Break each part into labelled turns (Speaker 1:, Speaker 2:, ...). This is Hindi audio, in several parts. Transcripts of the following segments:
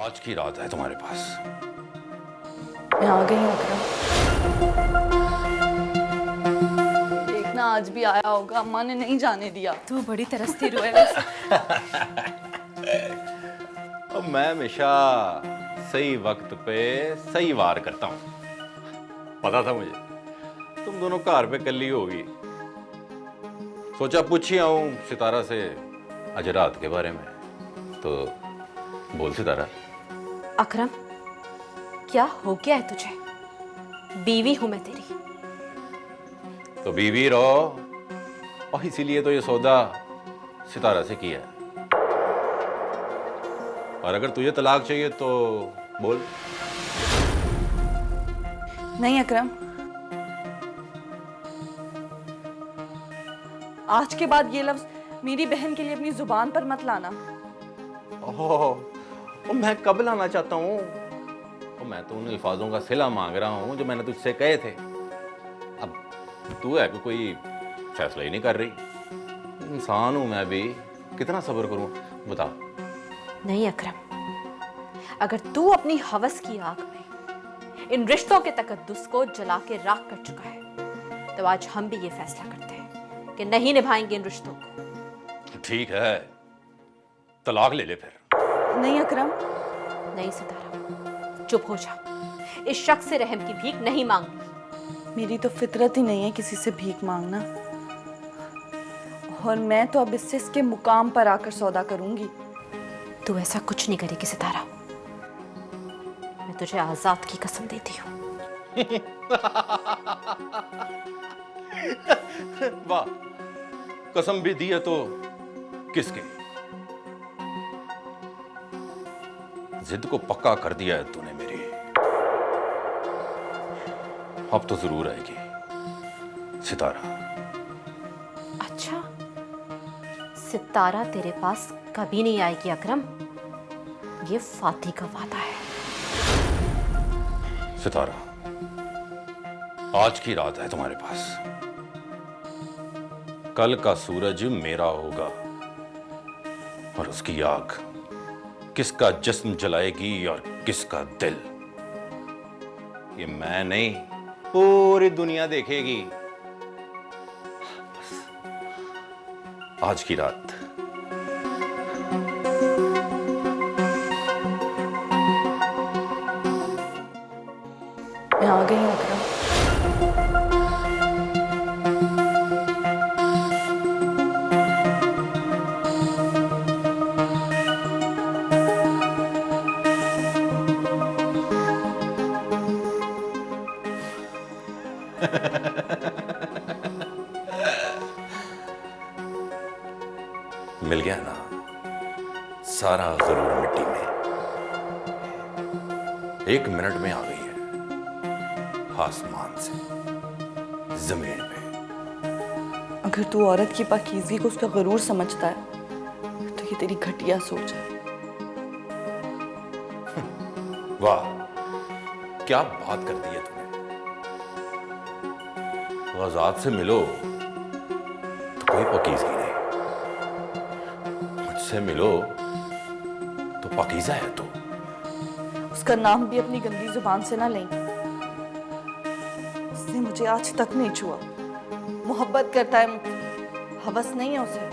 Speaker 1: आज की रात है तुम्हारे पास।
Speaker 2: मैं आ गई हूँ अकरम। देखना आज भी आया होगा, अम्मा ने नहीं जाने दिया।
Speaker 3: तू बड़ी तरसती रू है वैसे।
Speaker 1: और मैं हमेशा सही वक्त पे सही वार करता हूँ। पता था मुझे तुम दोनों घर पे कल ही होगी। सोचा पूछी आऊं सितारा से आज रात के बारे में। तो बोल सितारा।
Speaker 3: अकरम, क्या हो गया है तुझे? बीवी हूं मैं तेरी।
Speaker 1: तो बीवी रहो, और इसीलिए तो ये सौदा सितारा से किया है। और अगर तुझे तलाक चाहिए तो बोल।
Speaker 2: नहीं अकरम, आज के बाद ये लफ्ज मेरी बहन के लिए अपनी जुबान पर मत लाना।
Speaker 1: ओह, मैं कब लाना चाहता हूँ? मैं तो उन अल्फाजों का सिला मांग रहा हूँ जो मैंने तुझसे कहे थे। अब तू है कि कोई फैसला ही नहीं कर रही। इंसान हूं मैं भी, कितना सब्र करूं? बता।
Speaker 3: नहीं अकरम, अगर तू अपनी हवस की आग में इन रिश्तों के तकद्दुस को जला के राख कर चुका है, तो आज हम भी ये फैसला करते हैं कि नहीं निभाएंगे इन रिश्तों को।
Speaker 1: ठीक है, तलाक ले ले फिर।
Speaker 2: नहीं अकरम।
Speaker 3: नहीं सितारा, चुप हो जा। इस शख्स से रहम की भीख नहीं मांगनी।
Speaker 2: मेरी तो फितरत ही नहीं है किसी से भीख मांगना, और मैं तो अब इससे इसके मुकाम पर आकर सौदा करूंगी।
Speaker 3: तू ऐसा कुछ नहीं करेगी सितारा, मैं तुझे आजाद की कसम देती हूँ।
Speaker 1: वाह, कसम भी दी है तो किसके? जिद को पक्का कर दिया है तूने मेरी। अब तो जरूर आएगी सितारा।
Speaker 3: अच्छा, सितारा तेरे पास कभी नहीं आएगी अकरम, ये फाती का वादा है।
Speaker 1: सितारा, आज की रात है तुम्हारे पास। कल का सूरज मेरा होगा, और उसकी आग किसका जिस्म जलाएगी और किसका दिल, ये मैं नहीं पूरी दुनिया देखेगी। बस आज की रात।
Speaker 2: मैं आ गई हूँ अकरम।
Speaker 1: मिल गया ना सारा जरूर मिट्टी में। 1 मिनट में आ गई है आसमान से जमीन पे।
Speaker 2: अगर तू औरत की पाकीज़गी को उसका गरूर समझता है तो ये तेरी घटिया सोच है।
Speaker 1: वाह, क्या बात कर दी है तूने। आजाद से मिलो तो कोई पाकीज़गी नहीं, मुझसे मिलो तो पाकीज़ा है तू।
Speaker 2: उसका नाम भी अपनी गंदी जुबान से ना लें। उसने मुझे आज तक नहीं छुआ। मोहब्बत करता है मुझसे, हवस नहीं है उसे।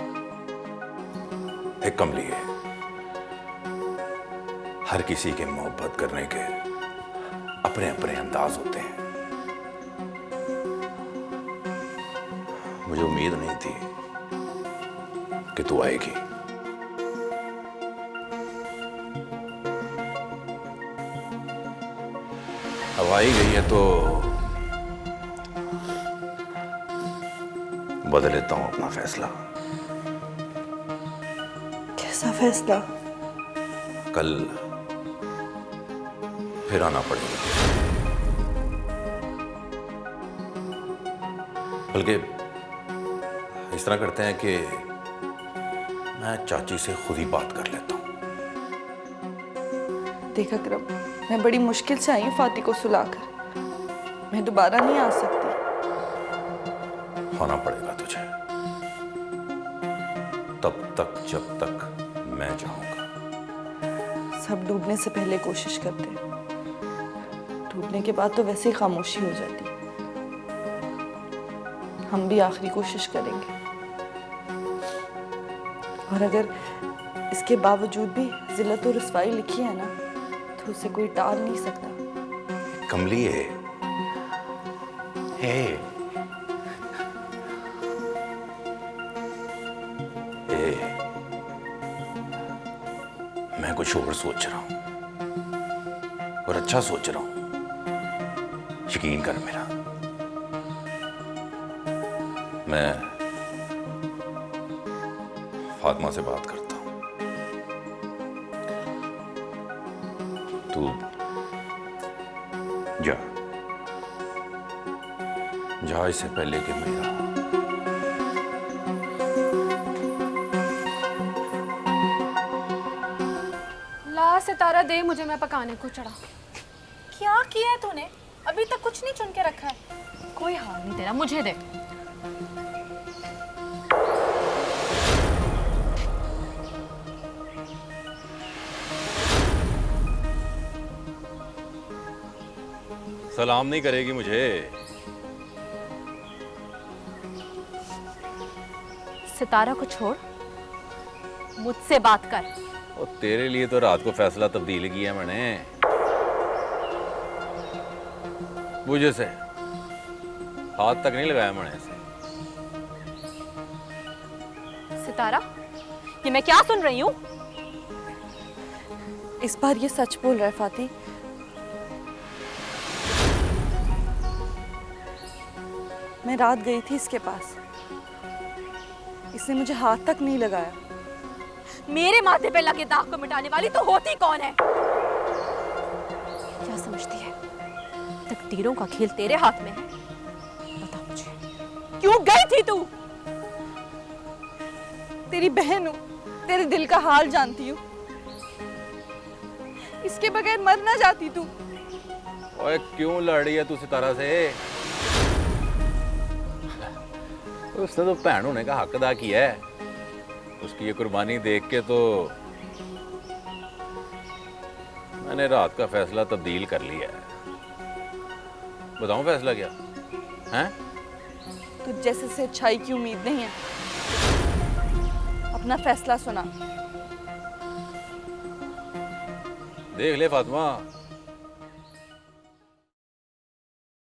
Speaker 1: एक कमली है, हर किसी के मोहब्बत करने के अपने अपने अंदाज होते हैं। मुझे उम्मीद नहीं थी कि तू आएगी। अब आई गई है तो बदल लेता हूं अपना फैसला।
Speaker 2: कैसा फैसला?
Speaker 1: कल फिर आना पड़ेगा, बल्कि इस तरह करते हैं कि मैं चाची से खुद ही बात कर लेता हूं।
Speaker 2: देख अकरम, मैं बड़ी मुश्किल से आई हूँ फाती को सुलाकर। मैं दोबारा नहीं आ सकती।
Speaker 1: होना पड़ेगा तुझे, तब तक जब तक मैं चाहूंगा।
Speaker 2: सब डूबने से पहले कोशिश करते हैं, डूबने के बाद तो वैसे ही खामोशी हो जाती। हम भी आखिरी कोशिश करेंगे, और अगर इसके बावजूद भी जिल्लत और रुसवाई लिखी है ना, तो उसे कोई टाल नहीं सकता।
Speaker 1: कमली है, मैं कुछ और सोच रहा हूं, और अच्छा सोच रहा हूं, यकीन कर मेरा। मैं फातिमा से बात करता हूं, तू जा जा इससे पहले कि मेरा
Speaker 4: ला सितारा दे मुझे, मैं पकाने को चढ़ा। क्या किया है तूने? अभी तक कुछ नहीं चुन के रखा है। कोई हाल नहीं तेरा, मुझे दे।
Speaker 1: सलाम नहीं करेगी मुझे?
Speaker 3: सितारा को छोड़, मुझसे बात कर।
Speaker 1: और तेरे लिए तो रात को फैसला तब्दील किया मैंने, मुझे से हाथ तक नहीं लगाया मैंने इसे।
Speaker 3: सितारा, ये मैं क्या सुन रही हूँ?
Speaker 2: इस बार ये सच बोल रहा है फाती। मैं रात गई थी इसके पास, इसने मुझे हाथ तक नहीं लगाया।
Speaker 3: मेरे माथे पे लगे दाग को मिटाने वाली तो होती कौन है? क्या समझती है तकदीरों का खेल तेरे हाथ में है? बता मुझे, क्यों गई थी तू?
Speaker 2: तेरी बहन हूँ, तेरे दिल का हाल जानती हूँ। इसके बगैर मर ना जाती तू।
Speaker 1: ओए क्यों लड़ रही है तू सितारा से? उसने तो भैन होने का हक अदा किया है, उसकी ये कुर्बानी देख के तो मैंने रात का फैसला तब्दील कर लिया है। बताऊं फैसला क्या है?
Speaker 2: तुझ जैसे से अच्छाई की उम्मीद नहीं है। अपना फैसला सुना।
Speaker 1: देख ले फातिमा,